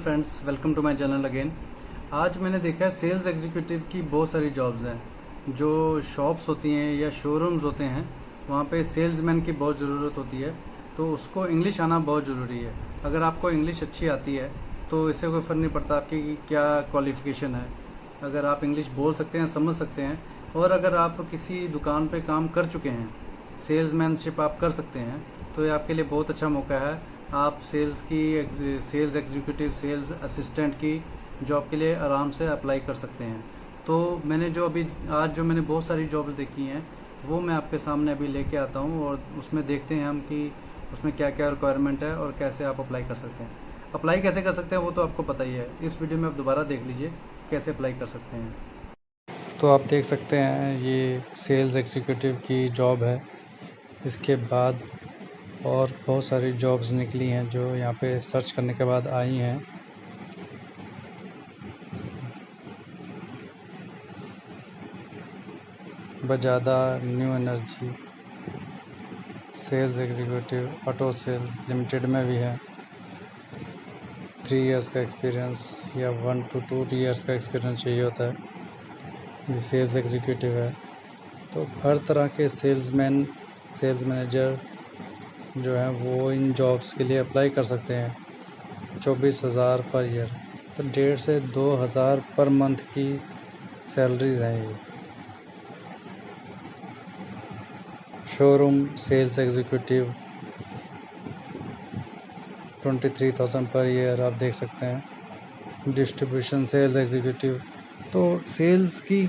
Friends, welcome to my channel again. आज मैंने देखा है सेल्स एग्जीक्यूटिव की बहुत सारी जॉब्स हैं। जो शॉप्स होती हैं या शोरूम्स होते हैं, वहाँ पे सेल्समैन की बहुत ज़रूरत होती है। तो उसको इंग्लिश आना बहुत ज़रूरी है। अगर आपको इंग्लिश अच्छी आती है तो इससे कोई फ़र्क नहीं पड़ता आपकी कि क्या क्वालिफ़िकेशन है। अगर आप इंग्लिश बोल सकते हैं, समझ सकते हैं, और अगर आप किसी दुकान पे काम कर चुके हैं, सेल्समैनशिप आप कर सकते हैं, तो ये आपके लिए बहुत अच्छा मौका है। आप सेल्स एग्जीक्यूटिव, सेल्स असिस्टेंट की जॉब के लिए आराम से अप्लाई कर सकते हैं। तो मैंने जो अभी आज जो मैंने बहुत सारी जॉब्स देखी हैं, वो मैं आपके सामने अभी लेके आता हूँ, और उसमें देखते हैं हम कि उसमें क्या क्या रिक्वायरमेंट है और कैसे आप अप्लाई कर सकते हैं। अप्लाई कैसे कर सकते हैं वो तो आपको पता ही है। इस वीडियो में आप दोबारा देख लीजिए कैसे अप्लाई कर सकते हैं। तो आप देख सकते हैं ये सेल्स एग्जीक्यूटिव की जॉब है। इसके बाद और बहुत सारी जॉब्स निकली हैं जो यहाँ पे सर्च करने के बाद आई हैं। Bajada new energy sales executive auto sales limited में भी है। 3 इयर्स का एक्सपीरियंस या 1 to 2 इयर्स का एक्सपीरियंस चाहिए होता है। ये सेल्स एग्जीक्यूटिव है। तो हर तरह के सेल्समैन, सेल्स मैनेजर जो हैं वो इन जॉब्स के लिए अप्लाई कर सकते हैं। 24,000 पर ईयर, तो 1,500 से 2,000 पर मंथ की सैलरीज हैं ये। Showroom sales executive 23,000 per year आप देख सकते हैं। डिस्ट्रीब्यूशन सेल्स एग्जीक्यूटिव, तो सेल्स की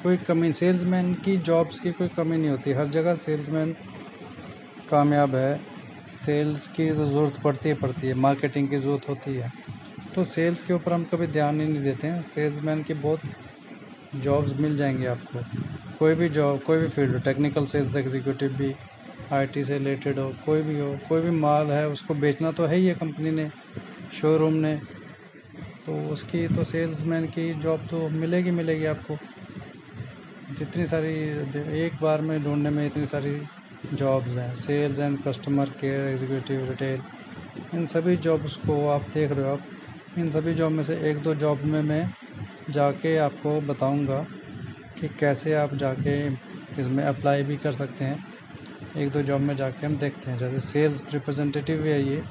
कोई कमी, सेल्समैन की जॉब्स की कोई कमी नहीं होती। हर जगह सेल्समैन कामयाब है। सेल्स की तो ज़रूरत पड़ती है, मार्केटिंग की ज़रूरत होती है। तो सेल्स के ऊपर हम कभी ध्यान ही नहीं देते हैं। सेल्समैन की बहुत जॉब्स मिल जाएंगी आपको। कोई भी जॉब, कोई भी फील्ड हो, टेक्निकल सेल्स एग्जीक्यूटिव भी, आईटी से रिलेटेड हो, कोई भी माल है उसको बेचना तो है ही है कंपनी ने, शोरूम ने, तो उसकी तो सेल्समैन की जॉब तो मिलेगी आपको। जितनी सारी एक बार में ढूंढने में इतनी सारी जॉब्स हैं। Sales and customer care executive retail, इन सभी जॉब्स को आप देख रहे हो। आप इन सभी जॉब में से एक दो जॉब में मैं जाके आपको बताऊंगा कि कैसे आप जाके इसमें अप्लाई भी कर सकते हैं। एक दो जॉब में जाके हम देखते हैं। जैसे सेल्स रिप्रेजेंटेटिव है ये,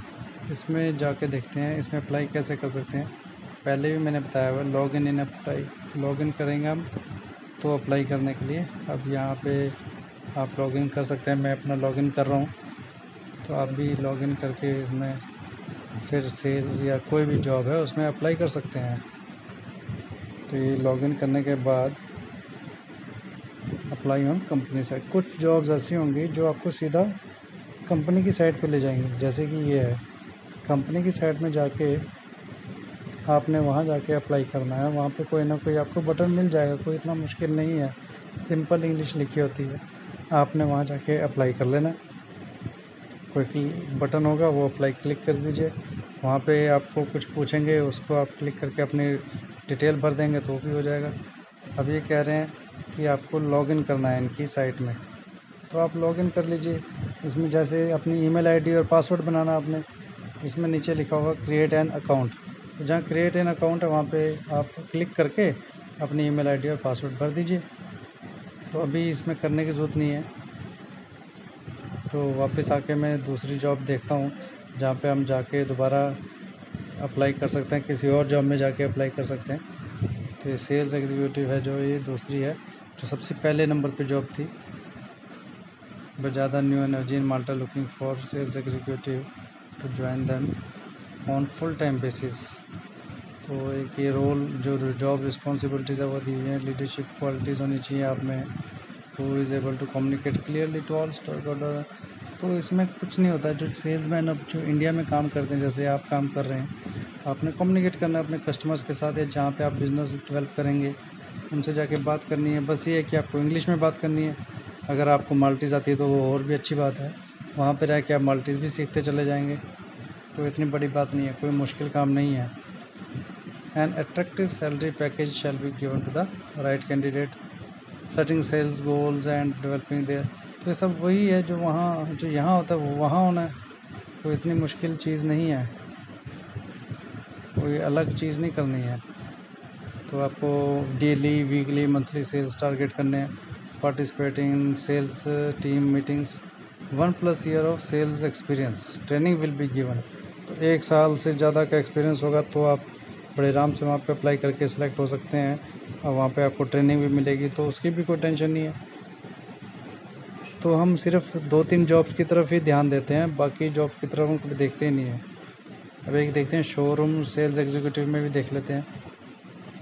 इसमें जाके देखते हैं इसमें अप्लाई कैसे कर सकते हैं। पहले भी मैंने बताया हुआ, लॉगिन इन अप्लाई, लॉगिन करेंगे हम तो अप्लाई करने के लिए। अब यहाँ पे आप लॉगिन कर सकते हैं। मैं अपना लॉगिन कर रहा हूँ, तो आप भी लॉगिन करके इसमें फिर सेल्स या कोई भी जॉब है उसमें अप्लाई कर सकते हैं। तो ये लॉगिन करने के बाद अप्लाई ऑन कंपनी साइट, कुछ जॉब्स ऐसी होंगी जो आपको सीधा कंपनी की साइट पे ले जाएंगी। जैसे कि ये है, कंपनी की साइट में जाके आपने वहाँ जाके अप्लाई करना है। वहाँ पे कोई ना कोई आपको बटन मिल जाएगा, कोई इतना मुश्किल नहीं है, सिंपल इंग्लिश लिखी होती है। आपने वहाँ जाके अप्लाई कर लेना। कोई बटन होगा वो अप्लाई क्लिक कर दीजिए। वहाँ पे आपको कुछ पूछेंगे, उसको आप क्लिक करके अपनी डिटेल भर देंगे तो भी हो जाएगा। अब ये कह रहे हैं कि आपको लॉगिन करना है इनकी साइट में, तो आप लॉगिन कर लीजिए। इसमें जैसे अपनी ईमेल आईडी और पासवर्ड बनाना आपने, इसमें नीचे लिखा होगा क्रिएट एन अकाउंट, तो जहाँ क्रिएट एन अकाउंट है वहाँ पे आप क्लिक करके अपनी ईमेल आईडी और पासवर्ड भर दीजिए। तो अभी इसमें करने की ज़रूरत नहीं है। तो वापस आके मैं दूसरी जॉब देखता हूँ जहाँ पे हम जाके दोबारा अप्लाई कर सकते हैं, किसी और जॉब में जाके अप्लाई कर सकते हैं। तो ये सेल्स एग्जीक्यूटिव है जो ये दूसरी है, जो सबसे पहले नंबर पे जॉब थी। Bajada new energy in Malta looking for sales executive to join them on full time basis. तो एक ये रोल, जो जॉब रिस्पॉन्सिबिलिटीज़ है वो दी हुई हैं। लीडरशिप क्वालिटीज़ होनी चाहिए आप में। Who is able to communicate clearly to all stock holder. तो इसमें कुछ नहीं होता है। जो सेल्समैन अब जो इंडिया में काम करते हैं, जैसे आप काम कर रहे हैं, आपने कम्युनिकेट करना है अपने कस्टमर्स के साथ, या जहाँ पे आप बिज़नेस डेवलप करेंगे उनसे जाके बात करनी है। बस ये है कि आपको इंग्लिश में बात करनी है। अगर आपको माल्टीज़ आती है तो वो और भी अच्छी बात है, वहाँ पे रह के आप माल्टीज़ भी सीखते चले जाएंगे। तो इतनी बड़ी बात नहीं है, कोई मुश्किल काम नहीं है। An attractive salary package shall be given to the right candidate, setting sales goals and developing their. तो ये सब वही है जो वहाँ, जो यहाँ होता है वो वहाँ होना है। कोई इतनी मुश्किल चीज़ नहीं है। कोई अलग चीज़ नहीं करनी है। तो आपको daily, weekly, monthly sales target करने हैं। Participating in sales team meetings, 1+ year of sales experience, training will be given. तो 1 साल से ज़्यादा का एक्सपीरियंस होगा तो आप बड़े आराम से वहाँ पे अप्लाई करके सिलेक्ट हो सकते हैं और वहाँ पे आपको ट्रेनिंग भी मिलेगी, तो उसकी भी कोई टेंशन नहीं है। तो हम सिर्फ 2-3 जॉब्स की तरफ ही ध्यान देते हैं, बाकी जॉब्स की तरफ हम कभी देखते ही नहीं हैं। अब एक देखते हैं शोरूम सेल्स एग्जीक्यूटिव में भी देख लेते हैं।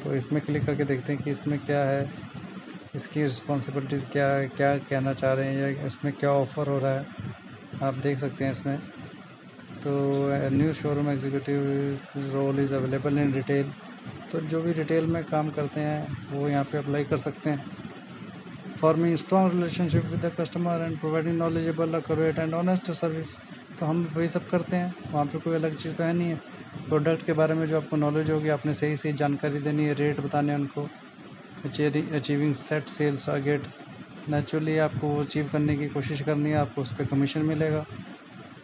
तो इसमें क्लिक करके देखते हैं कि इसमें क्या है, इसकी रिस्पॉन्सिबिलिटीज़ क्या है, क्या कहना चाह रहे हैं या इसमें क्या ऑफ़र हो रहा है, आप देख सकते हैं इसमें। तो new showroom executive role is available in retail. तो जो भी रिटेल में काम करते हैं वो यहाँ पे अप्लाई कर सकते हैं। Forming strong relationship with the customer and providing knowledgeable, accurate and honest service. तो हम वही सब करते हैं, वहाँ पे कोई अलग चीज़ तो है नहीं है। प्रोडक्ट के बारे में जो आपको नॉलेज होगी, आपने सही सही जानकारी देनी है, रेट बताने हैं उनको। Achieving set sales target, naturally आपको वो अचीव करने की कोशिश करनी है, आपको उस पर कमीशन मिलेगा।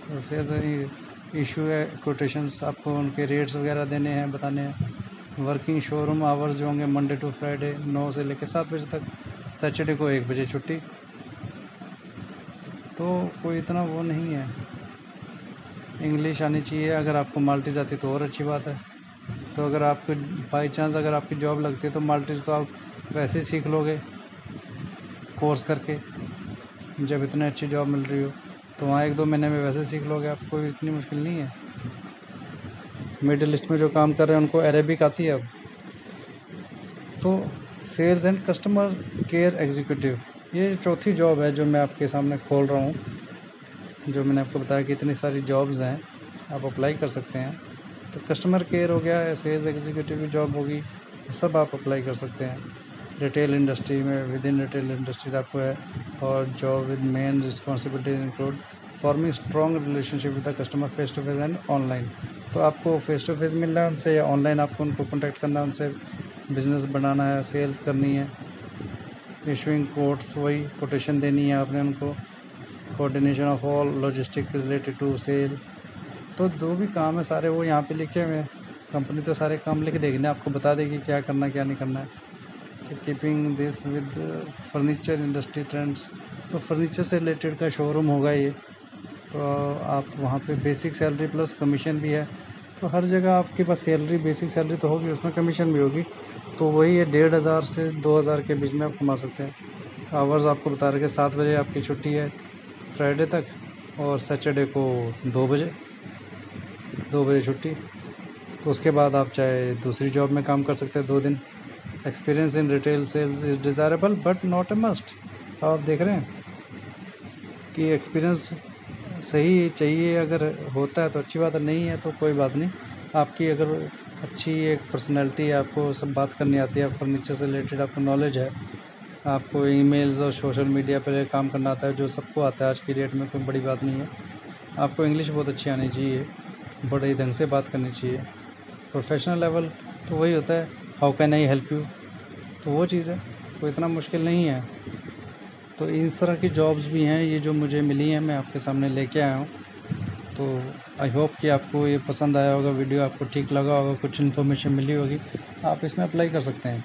तो सेल्स इशू है कोटेशंस, आपको उनके रेट्स वगैरह देने हैं, बताने हैं। वर्किंग शोरूम आवर्स जो होंगे मंडे टू फ्राइडे 9 से लेकर 7 बजे तक, सैटरडे को 1 बजे छुट्टी। तो कोई इतना वो नहीं है। इंग्लिश आनी चाहिए, अगर आपको माल्टीज आती तो और अच्छी बात है। तो अगर आपको बाई चांस अगर आपकी जॉब लगती है तो माल्टीज तो आप वैसे ही सीख लोगे कोर्स करके, जब इतनी अच्छी जॉब मिल रही हो तो वहाँ 1-2 महीने में वैसे सीख लोगे, आपको कोई इतनी मुश्किल नहीं है। मिडिल ईस्ट में जो काम कर रहे हैं उनको अरेबिक आती है अब। तो sales and customer care executive, ये चौथी जॉब है जो मैं आपके सामने खोल रहा हूँ। जो मैंने आपको बताया कि इतनी सारी जॉब्स हैं, आप अप्लाई कर सकते हैं। तो कस्टमर केयर हो गया, सेल्स एग्जीक्यूटिव की जॉब होगी, सब आप अप्लाई कर सकते हैं। रिटेल इंडस्ट्री में, विद इन रिटेल इंडस्ट्री आपको है। और job with main responsibility include forming strong relationship with the customer face to face and online. तो आपको फेस टू फेस मिलना है उनसे या ऑनलाइन आपको उनको कॉन्टैक्ट करना है, उनसे बिज़नेस बनाना है, सेल्स करनी है। इशूइंग कोट्स, वही कोटेशन देनी है आपने उनको। Coordination of all logistic related to sale. तो जो भी काम है सारे वो यहाँ पे लिखे हुए हैं। कंपनी तो सारे काम लिख देगी ना, आपको बता देगी क्या करना क्या नहीं करना है। तो keeping this with furniture industry trends, तो फर्नीचर से रिलेटेड का शोरूम होगा ये। तो आप वहाँ पे बेसिक सैलरी प्लस कमीशन भी है। तो हर जगह आपके पास सैलरी, बेसिक सैलरी तो होगी, उसमें कमीशन भी होगी। तो वही है 1,500 से 2,000 के बीच में आप कमा सकते हैं। आवर्स आपको बता रहे कि 7 बजे आपकी छुट्टी है फ्राइडे तक, और सैटरडे को 2 बजे छुट्टी। तो उसके बाद आप चाहे दूसरी जॉब में काम कर सकते हैं 2 दिन। Experience in retail sales is desirable but not a must. आप देख रहे हैं कि एक्सपीरियंस सही चाहिए, अगर होता है तो अच्छी बात है, नहीं है तो कोई बात नहीं। आपकी अगर अच्छी एक पर्सनैलिटी है, आपको सब बात करनी आती है, फर्नीचर से रिलेटेड आपको नॉलेज है, आपको ईमेल्स और सोशल मीडिया पर काम करना आता है, जो सबको आता है आज की डेट में, कोई बड़ी बात नहीं है। आपको इंग्लिश बहुत अच्छी आनी चाहिए, बड़े ढंग से बात करनी चाहिए। प्रोफेशनल लेवल तो वही होता है, how can I help you, तो वो चीज़ है, कोई इतना मुश्किल नहीं है। तो इस तरह की जॉब्स भी हैं, ये जो मुझे मिली हैं मैं आपके सामने लेके आया हूँ। तो आई होप कि आपको ये पसंद आया होगा, वीडियो आपको ठीक लगा होगा, कुछ इन्फॉर्मेशन मिली होगी। आप इसमें अप्लाई कर सकते हैं।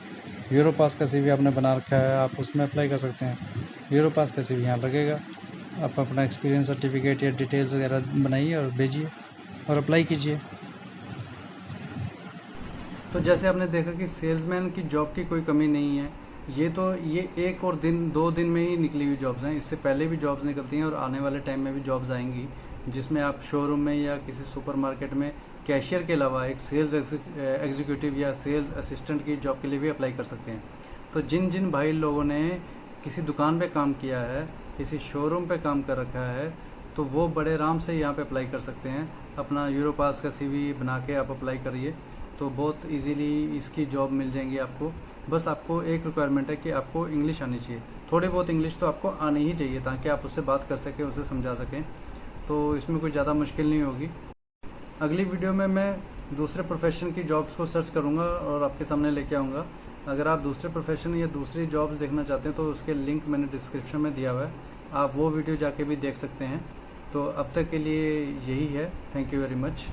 यूरोपास का CV आपने बना रखा है, आप उसमें अप्लाई कर सकते हैं। यूरोपास का CV यहाँ लगेगा। आप अपना एक्सपीरियंस सर्टिफिकेट या डिटेल्स वगैरह बनाइए और भेजिए और अप्लाई कीजिए। तो जैसे आपने देखा कि सेल्समैन की जॉब की कोई कमी नहीं है। ये 1 और 2 दिन में ही निकली हुई जॉब्स हैं। इससे पहले भी जॉब्स निकलती हैं और आने वाले टाइम में भी जॉब्स आएंगी, जिसमें आप शोरूम में या किसी सुपरमार्केट में कैशियर के अलावा एक सेल्स एग्जीक्यूटिव या सेल्स असिस्टेंट की जॉब के लिए भी अप्लाई कर सकते हैं। तो जिन जिन भाई लोगों ने किसी दुकान पे काम किया है, किसी शोरूम पे काम कर रखा है, तो वो बड़े आराम से यहाँ पे अप्लाई कर सकते हैं। अपना यूरोपास का CV बना के आप अप्लाई करिए, तो बहुत इजीली इसकी जॉब मिल जाएंगी आपको। बस आपको एक रिक्वायरमेंट है कि आपको इंग्लिश आनी चाहिए, थोड़ी बहुत इंग्लिश तो आपको आनी ही चाहिए, ताकि आप उससे बात कर सकें, उसे समझा सकें। तो इसमें कोई ज़्यादा मुश्किल नहीं होगी। अगली वीडियो में मैं दूसरे प्रोफेशन की जॉब्स को सर्च करूँगा और आपके सामने लेके आऊँगा। अगर आप दूसरे प्रोफेशन या दूसरी जॉब्स देखना चाहते हैं तो उसके लिंक मैंने डिस्क्रिप्शन में दिया हुआ है, आप वो वीडियो जाके भी देख सकते हैं। तो अब तक के लिए यही है। Thank you very much.